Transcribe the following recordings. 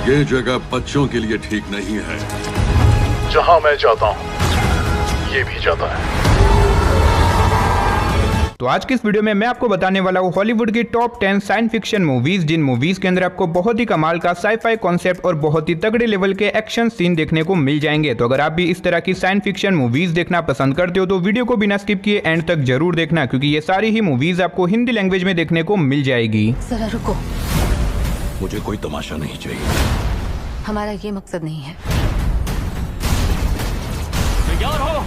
ये जगह बच्चों के लिए ठीक नहीं है। जहां मैं जाता हूं ये भी जाता है। तो आज की इस वीडियो में मैं आपको बताने वाला हूँ हॉलीवुड की टॉप 10 साइंस फिक्शन मूवीज, जिन मूवीज के अंदर आपको बहुत ही कमाल का साई-फाई कॉन्सेप्ट और बहुत ही तगड़े लेवल के एक्शन सीन देखने को मिल जाएंगे। तो अगर आप भी इस तरह की साइंस फिक्शन मूवीज देखना पसंद करते हो तो वीडियो को बिना स्किप किए एंड तक जरूर देखना, क्योंकि ये सारी ही मूवीज आपको हिंदी लैंग्वेज में देखने को मिल जाएगी। जरा रुको, मुझे कोई तमाशा नहीं चाहिए। हमारा ये मकसद नहीं है। तैयार हो?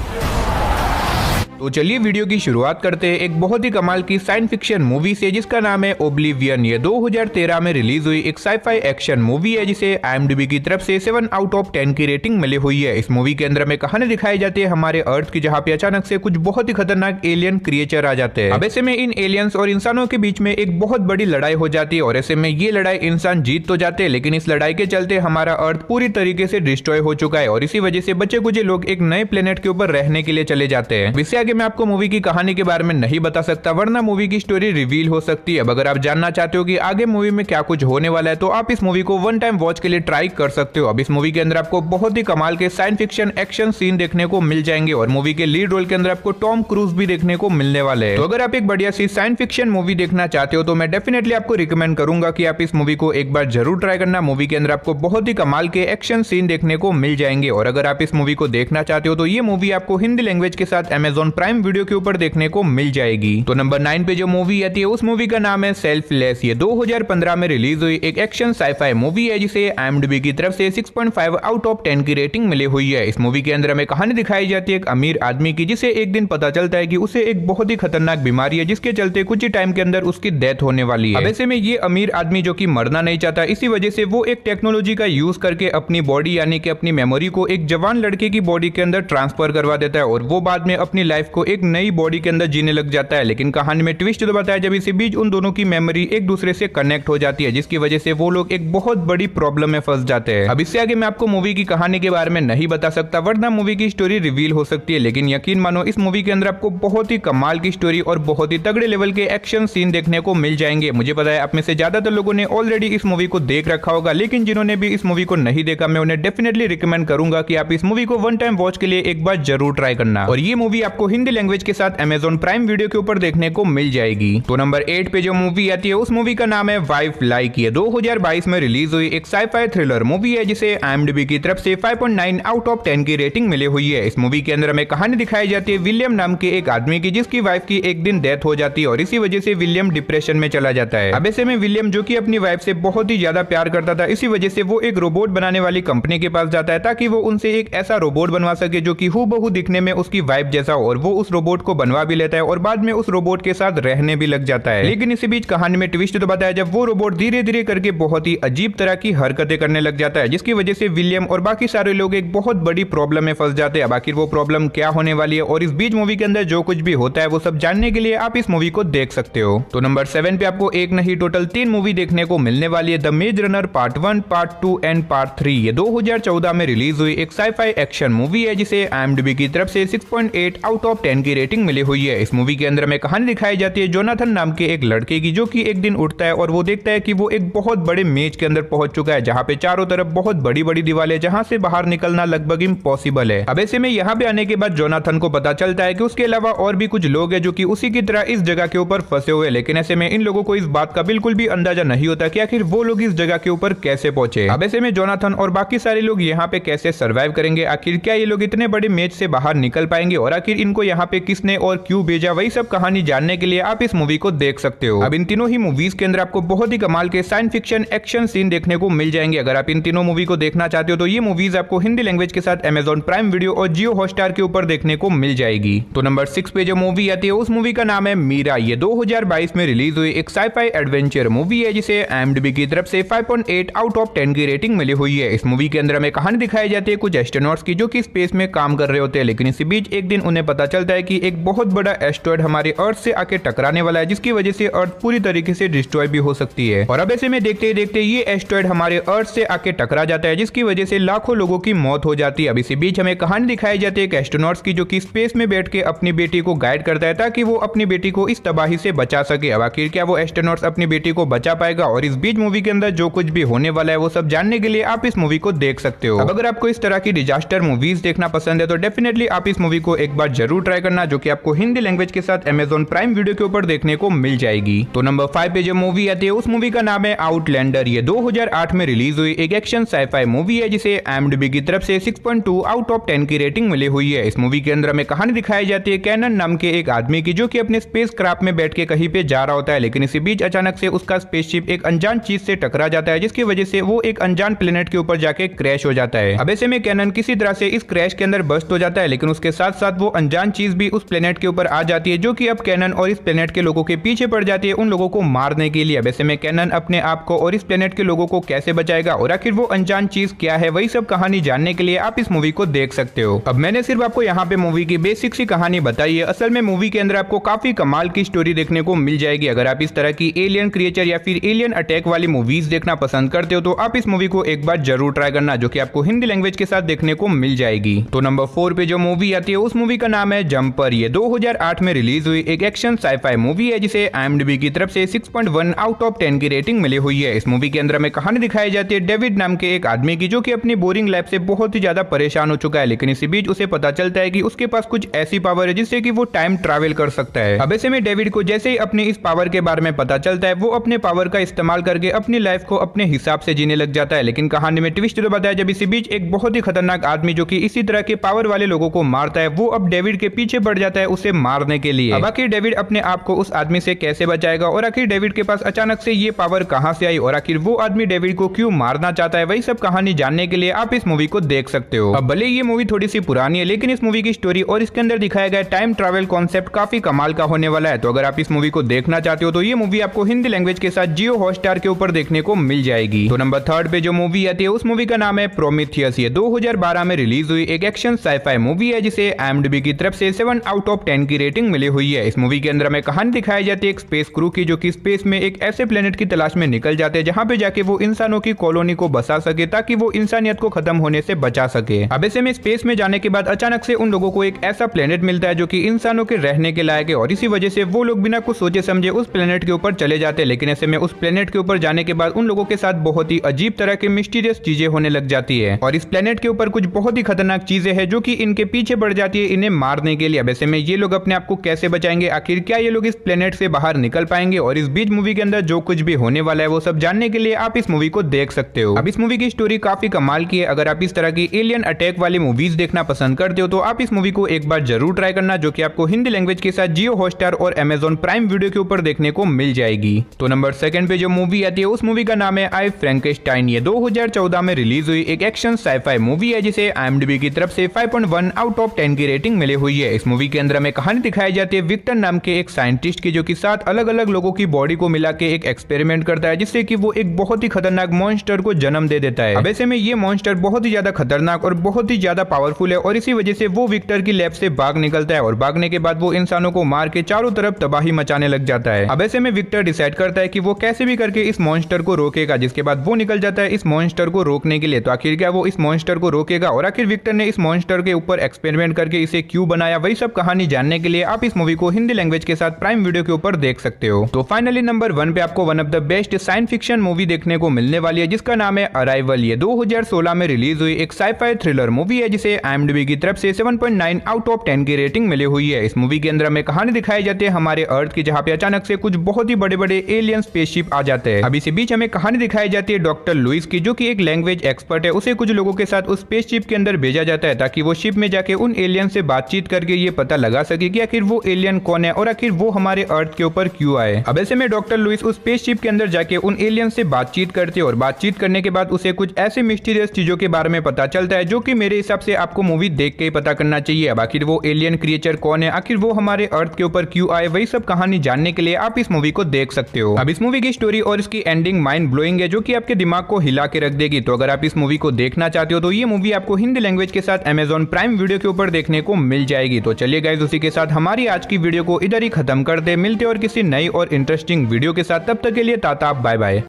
तो चलिए वीडियो की शुरुआत करते हैं एक बहुत ही कमाल की साइंस फिक्शन मूवी से, जिसका नाम है ओब्लिवियन। ये 2013 में रिलीज हुई एक साई-फाई एक्शन मूवी है, जिसे IMDb की तरफ से 7 आउट ऑफ 10 की रेटिंग मिली हुई है। इस मूवी के अंदर में कहानी दिखाई जाती है हमारे अर्थ की, जहाँ पे अचानक से कुछ बहुत ही खतरनाक एलियन क्रिएचर आ जाते हैं। अब ऐसे में इन एलियंस और इंसानों के बीच में एक बहुत बड़ी लड़ाई हो जाती है, और ऐसे में ये लड़ाई इंसान जीत तो जाते हैं, लेकिन इस लड़ाई के चलते हमारा अर्थ पूरी तरीके से डिस्ट्रॉय हो चुका है, और इसी वजह से बचे कुछ लोग एक नए प्लेनेट के ऊपर रहने के लिए चले जाते हैं। इससे आगे मैं आपको मूवी की कहानी के बारे में नहीं बता सकता, वरना मूवी की स्टोरी रिवील हो सकती है। अब अगर आप जानना चाहते हो कि आगे मूवी में क्या कुछ होने वाला है, तो आप इस मूवी को वन टाइम वॉच के लिए ट्राई कर सकते हो। अब इस मूवी के अंदर आपको बहुत ही कमाल के साइंस फिक्शन एक्शन सीन देखने को मिल जाएंगे, और मूवी के लीड रोल के अंदर आपको टॉम क्रूज भी देखने को मिलने वाले हैं। तो अगर आप एक बढ़िया सी साइंस फिक्शन मूवी देखना चाहते हो तो मैं डेफिनेटली आपको रिकमेंड करूंगा कि आप इस मूवी को एक बार जरूर ट्राई करना। मूवी के अंदर आपको बहुत ही कमाल के एक्शन सीन देखने को मिल जाएंगे, और अगर आप इस मूवी को देखना चाहते हो तो ये मूवी आपको हिंदी लैंग्वेज के साथ Amazon प्राइम वीडियो के ऊपर देखने को मिल जाएगी। तो नंबर 9 पे जो मूवी आती है उस मूवी का नाम है सेल्फलेस। ये 2015 में रिलीज हुई एक एक्शन साई-फाई मूवी है, जिसे IMDb की तरफ से 6.5 आउट ऑफ 10 की रेटिंग मिली हुई है। इस मूवी के अंदर हमें कहानी दिखाई जाती है एक अमीर आदमी की, जिसे एक दिन पता चलता है कि उसे एक बहुत ही खतरनाक बीमारी है, जिसके चलते कुछ ही टाइम के अंदर उसकी डेथ होने वाली है। अब ऐसे में ये अमीर आदमी जो कि मरना नहीं चाहता, इसी वजह से वो एक टेक्नोलॉजी का यूज करके अपनी बॉडी यानी कि अपनी मेमोरी को एक जवान लड़के की बॉडी के अंदर ट्रांसफर करवा देता है, और वो बाद में अपनी लाइफ को एक नई बॉडी के अंदर जीने लग जाता है। लेकिन कहानी में ट्विस्ट तो बताया जब इसी बीच उन दोनों की मेमोरी एक दूसरे से कनेक्ट हो जाती है, जिसकी वजह से वो लोग एक बहुत बड़ी प्रॉब्लम में फंस जाते हैं। अब इससे आगे मैं आपको मूवी की कहानी के बारे में नहीं बता सकता, वरना मूवी की स्टोरी रिवील हो सकती है। लेकिन यकीन मानो इस मूवी के अंदर आपको बहुत ही कमाल की स्टोरी और बहुत ही तगड़े लेवल के एक्शन सीन देखने को मिल जाएंगे। मुझे पता है आप में से ज्यादातर लोगों ने ऑलरेडी इस मूवी को देख रखा होगा, लेकिन जिन्होंने भी इस मूवी को नहीं देखा, मैं उन्हें डेफिनेटली रिकमेंड करूंगा कि आप इस मूवी को वन टाइम वॉच के लिए एक बार जरूर ट्राई करना। और ये मूवी आपको हिंदी लैंग्वेज के साथ Amazon प्राइम वीडियो के ऊपर देखने को मिल जाएगी। तो नंबर 8 पे जो मूवी आती है उस मूवी का नाम है वाइफ लाइक। ये 2022 में रिलीज हुई एक साई-फाई थ्रिलर मूवी है, जिसे IMDb की तरफ से 5.9 आउट ऑफ 10 की रेटिंग मिली हुई है। इस मूवी के अंदर हमें कहानी दिखाई जाती है विलियम नाम के एक आदमी की, जिसकी वाइफ की एक दिन डेथ हो जाती है, और इसी वजह से विलियम डिप्रेशन में चला जाता है। अब ऐसे में विलियम जो कि अपनी वाइफ से बहुत ही ज्यादा प्यार करता था, इसी वजह से वो एक रोबोट बनाने वाली कंपनी के पास जाता है, ताकि वो उनसे एक ऐसा रोबोट बनवा सके जो कि हूबहू दिखने में उसकी वाइफ जैसा हो, और वो उस रोबोट को बनवा भी लेता है और बाद में उस रोबोट के साथ रहने भी लग जाता है। लेकिन इसी बीच कहानी में ट्विस्ट तो बताया जब वो रोबोट धीरे धीरे करके बहुत ही अजीब तरह की हरकतें करने लग जाता है, जिसकी वजह से विलियम और बाकी सारे लोग एक बहुत बड़ी प्रॉब्लम में फंस जाते हैं। अब आखिर वो प्रॉब्लम क्या होने वाली है और इस बीच मूवी के अंदर जो कुछ भी होता है वो सब जानने के लिए आप इस मूवी को देख सकते हो। तो नंबर 7 पे आपको एक नहीं टोटल 3 मूवी देखने को मिलने वाली है। द मेज runner part 1, part 2 and part 3। ये 2014 में रिलीज हुई एक साई-फाई एक्शन मूवी है, जिसे IMDb की तरफ से 6.8 आउट ऑफ 10 की रेटिंग मिली हुई है। इस मूवी के अंदर हमें कहानी दिखाई जाती है जोनाथन नाम के एक लड़के की, जो कि एक दिन उठता है और वो देखता है कि वो एक बहुत बड़े मेज के अंदर पहुंच चुका है, जहां पे चारों तरफ बहुत बड़ी बड़ी दीवारें, जहां से बाहर निकलना लगभग इम्पॉसिबल है। अब ऐसे में यहाँ पे आने के बाद जोनाथन को पता चलता है कि उसके अलावा और भी कुछ लोग हैं जो कि उसी की तरह इस जगह के ऊपर फंसे हुए, लेकिन ऐसे में इन लोगों को इस बात का बिल्कुल भी अंदाजा नहीं होता कि आखिर वो लोग इस जगह के ऊपर कैसे पहुंचे। अब ऐसे में जोनाथन और बाकी सारे लोग यहाँ पे कैसे सर्वाइव करेंगे, आखिर क्या ये लोग इतने बड़े मेज से बाहर निकल पाएंगे, और आखिर इनको यहाँ पे किसने और क्यों भेजा, वही सब कहानी जानने के लिए आप इस मूवी को देख सकते हो। अब इन तीनों ही मूवीज के अंदर आपको बहुत ही कमाल के साइंस फिक्शन एक्शन सीन देखने को मिल जाएंगे। अगर आप इन तीनों मूवी को देखना चाहते हो तो ये मूवीज आपको हिंदी लैंग्वेज के साथ Amazon प्राइम वीडियो और जियो हॉटस्टार के ऊपर देखने को मिल जाएगी। तो नंबर 6 पे जो मूवी आती है उस मूवी का नाम है मीरा। ये 2022 में रिलीज हुई एक साई-फाई एडवेंचर मूवी है, जिसे IMDb की तरफ से 5.8 आउट ऑफ 10 की रेटिंग मिली हुई है। इस मूवी के अंदर हमें कहानी दिखाई जाती है कुछ एस्ट्रोनॉट्स की, जो कि स्पेस में काम कर रहे होते हैं, लेकिन इसी बीच एक दिन उन्हें पता पता चलता है कि एक बहुत बड़ा एस्टेरॉयड हमारे अर्थ से आके टकराने वाला है, जिसकी वजह से अर्थ पूरी तरीके से डिस्ट्रॉय भी हो सकती है। और अब ऐसे में देखते ही देखते ये एस्टेरॉयड हमारे अर्थ से आके टकरा जाता है, जिसकी वजह से लाखों लोगों की मौत हो जाती है। अब इसी बीच हमें कहानी दिखाई जाती है एक एस्ट्रोनॉट्स की, जो कि स्पेस में बैठ के अपनी बेटी को गाइड करता है ताकि वो अपनी बेटी को इस तबाही से बचा सके। अब आखिर क्या वो एस्ट्रोनॉट्स अपनी बेटी को बचा पाएगा? और इस बीच मूवी के अंदर जो कुछ भी होने वाला है वो सब जानने के लिए आप इस मूवी को देख सकते हो। अब अगर आपको इस तरह की डिजास्टर मूवीज देखना पसंद है तो डेफिनेटली आप इस मूवी को एक बार जरूर ट्राई करना, जो कि आपको हिंदी लैंग्वेज के साथ Amazon प्राइम वीडियो के ऊपर देखने को मिल जाएगी। तो नंबर 5 पे जो मूवी आती है उस मूवी का नाम है आउटलैंडर। ये 2008 में रिलीज हुई एक एक्शन साइफाई मूवी है, जिसे IMDb की तरफ से 6.2 आउट ऑफ 10 की रेटिंग मिली हुई है। इस मूवी के अंदर हमें कहानी दिखाई जाती है कैनन नाम के एक आदमी की, जो कि अपने स्पेस क्राफ्ट में बैठ के कहीं पे जा रहा होता है, लेकिन इसी बीच अचानक से उसका स्पेसशिप एक अनजान चीज से टकरा जाता है, जिसकी वजह से वो एक अनजान प्लेनेट के ऊपर जाके क्रैश हो जाता है। अब ऐसे में कैनन किसी तरह से इस क्रैश के अंदर बस्ट हो जाता है, लेकिन उसके साथ साथ वो अनजान चीज भी उस प्लेनेट के ऊपर आ जाती है, जो कि अब कैनन और इस प्लेनेट के लोगों के पीछे पड़ जाती है उन लोगों को मारने के लिए। अब ऐसे में कैनन अपने आप को और इस प्लेनेट के लोगों को कैसे बचाएगा और आखिर वो अनजान चीज क्या है, वही सब कहानी जानने के लिए आप इस मूवी को देख सकते हो। अब मैंने सिर्फ आपको यहाँ पे मूवी की बेसिक सी कहानी बताई है। असल में मूवी के अंदर आपको काफी कमाल की स्टोरी देखने को मिल जाएगी। अगर आप इस तरह की एलियन क्रिएचर या फिर एलियन अटैक वाली मूवीज देखना पसंद करते हो तो आप इस मूवी को एक बार जरूर ट्राई करना, जो कि आपको हिंदी लैंग्वेज के साथ देखने को मिल जाएगी। तो नंबर 4 पे जो मूवी आती है उस मूवी का नाम है जंपर। ये 2008 में रिलीज हुई एक एक्शन साइफाई मूवी है, जिसे IMDb की तरफ से 6.1 आउट ऑफ 10 की रेटिंग मिली हुई है। इस मूवी के अंदर हमें कहानी दिखाई जाती है डेविड नाम के एक आदमी की, जो कि अपनी बोरिंग लाइफ से बहुत ही ज्यादा परेशान हो चुका है, लेकिन इसी बीच उसे पता चलता है कि उसके पास कुछ ऐसी पावर है जिससे कि वो टाइम ट्रैवल कर सकता है। अब ऐसे में डेविड को जैसे ही अपनी इस पावर के बारे में पता चलता है, वो अपने पावर का इस्तेमाल करके अपनी लाइफ को अपने हिसाब से जीने लग जाता है। लेकिन कहानी में ट्विस्ट तो बताया जब इसी बीच एक बहुत ही खतरनाक आदमी, जो कि इसी तरह के पावर वाले लोगों को मारता है, वो अब डेविड के पीछे पड़ जाता है उसे मारने के लिए। अब आखिर डेविड अपने आप को उस आदमी से कैसे बचाएगा और आखिर डेविड के पास अचानक से ये पावर कहां से आई और आखिर वो आदमी डेविड को क्यों मारना चाहता है, वही सब कहानी जानने के लिए आप इस मूवी को देख सकते हो। अब भले ये मूवी थोड़ी सी पुरानी है, लेकिन इस मूवी की स्टोरी और इसके अंदर दिखाया गया टाइम ट्रैवल कॉन्सेप्ट काफी कमाल का होने वाला है। तो अगर आप इस मूवी को देखना चाहते हो तो ये मूवी आपको हिंदी लैंग्वेज के साथ जियो हॉटस्टार के ऊपर देखने को मिल जाएगी। तो नंबर 3 पे जो मूवी आती है उस मूवी का नाम है प्रोमीथियस। ये 2012 में रिलीज हुई एक एक्शन साइफाई मूवी है, जिसे IMDb की तरफ से 7 आउट ऑफ 10 की रेटिंग मिली हुई है। इस मूवी के अंदर हमें कहानी दिखाई जाती है एक स्पेस क्रू की, जो कि स्पेस में एक ऐसे प्लेनेट की तलाश में निकल जाते हैं जहां पे जाके वो इंसानों की कॉलोनी को बसा सके, ताकि वो इंसानियत को खत्म होने से बचा सके। अब ऐसे में स्पेस में जाने के बाद अचानक से उन लोगों को एक ऐसा प्लेनेट मिलता है जो कि इंसानों के रहने के लायक है, और इसी वजह से वो लोग बिना कुछ सोचे समझे उस प्लेनेट के ऊपर चले जाते हैं। लेकिन ऐसे में उस प्लेनेट के ऊपर जाने के बाद उन लोगों के साथ बहुत ही अजीब तरह के मिस्टीरियस चीजें होने लग जाती है, और इस प्लेनेट के ऊपर कुछ बहुत ही खतरनाक चीजें हैं जो कि इनके पीछे पड़ जाती है इन्हें मारने के लिए। अब ऐसे में ये लोग अपने आप को कैसे बचाएंगे, आखिर क्या ये लोग इस प्लेनेट से बाहर निकल पाएंगे, और इस बीच मूवी के अंदर जो कुछ भी होने वाला है वो सब जानने के लिए आप इस मूवी को देख सकते हो। अब इस मूवी की स्टोरी काफी कमाल की है। अगर आप इस तरह की एलियन अटैक वाली मूवीज देखना पसंद करते हो तो आप इस मूवी को एक बार जरूर ट्राई करना, जो कि आपको हिंदी लैंग्वेज के साथ जियो हॉटस्टार और Amazon प्राइम वीडियो के ऊपर देखने को मिल जाएगी। तो नंबर 2 पे जो मूवी आती है उस मूवी का नाम है आई फ्रैंकेनस्टाइन। ये 2014 में रिलीज हुई एक एक्शन साइफाई मूवी है, जिसे IMDb की तरफ से 5.1 आउट ऑफ 10 की रेटिंग मिली हुई है। इस मूवी के अंदर हमें कहानी दिखाई जाती है विक्टर नाम के एक साइंटिस्ट की, जो कि 7 अलग अलग लोगों की बॉडी को मिला के एक एक्सपेरिमेंट करता है, जिससे कि वो एक बहुत ही खतरनाक मॉन्स्टर को जन्म दे देता है। अब ऐसे में ये मॉन्स्टर बहुत ही ज्यादा खतरनाक और बहुत ही ज्यादा पावरफुल है, और इसी वजह से वो विक्टर की लैब से भाग निकलता है, और भागने के बाद वो इंसानों को मार के चारों तरफ तबाही मचाने लग जाता है। अब ऐसे में विक्टर डिसाइड करता है कि वो कैसे भी करके इस मॉन्स्टर को रोकेगा, जिसके बाद वो निकल जाता है इस मॉन्स्टर को रोकने के लिए। तो आखिर क्या वो इस मॉन्स्टर को रोकेगा, और आखिर विक्टर ने इस मॉन्स्टर के ऊपर एक्सपेरिमेंट करके इसे क्यों बनाया, वही सब कहानी जानने के लिए आप इस मूवी को हिंदी लैंग्वेज के साथ प्राइम वीडियो के ऊपर देख सकते हो। तो फाइनली नंबर 1 पे आपको one of the best science fiction movie देखने को मिलने वाली है, जिसका नाम है अराइवल। ये 2016 में रिलीज हुई एक साइफाई थ्रिलर मूवी है, जिसे IMDb की तरफ से 7.9 आउट ऑफ 10 की रेटिंग मिली हुई है। इस मूवी के अंदर हमें कहानी दिखाई जाती है हमारे अर्थ की, जहाँ पे अचानक से कुछ बहुत ही बड़े बड़े एलियन स्पेसशिप आ जाते हैं। अब इसी बीच हमें कहानी दिखाई जाती है डॉक्टर लुइस की, जो कि एक लैंग्वेज एक्सपर्ट है। उसे कुछ लोगों के साथ उस स्पेसशिप के अंदर भेजा जाता है, ताकि वो शिप में जाके उन एलियन से बातचीत करके ये पता लगा सके कि आखिर वो एलियन कौन है और आखिर वो हमारे अर्थ के ऊपर क्यों आए। अब ऐसे में डॉक्टर लुइस उस स्पेसशिप के अंदर जाके उन एलियन से बातचीत करते हैं, और बातचीत करने के बाद उसे कुछ ऐसे मिस्टीरियस चीजों के बारे में पता चलता है, जो कि मेरे हिसाब से आपको मूवी देख के ही पता करना चाहिए। अब आखिर वो एलियन क्रिएचर कौन है, आखिर वो हमारे अर्थ के ऊपर क्यों आए, वही सब कहानी जानने के लिए आप इस मूवी को देख सकते हो। अब इस मूवी की स्टोरी और इसकी एंडिंग माइंड ब्लोइंग है, जो कि आपके दिमाग को हिला के रख देगी। तो अगर आप इस मूवी को देखना चाहते हो तो ये मूवी आपको हिंदी लैंग्वेज के साथ Amazon प्राइम वीडियो के ऊपर देखने को मिल जाएगी। तो चलिए गाइस, उसी के साथ हमारी आज की वीडियो को इधर ही खत्म कर दे। मिलते और किसी नई और इंटरेस्टिंग वीडियो के साथ, तब तक के लिए टाटा बाय बाय।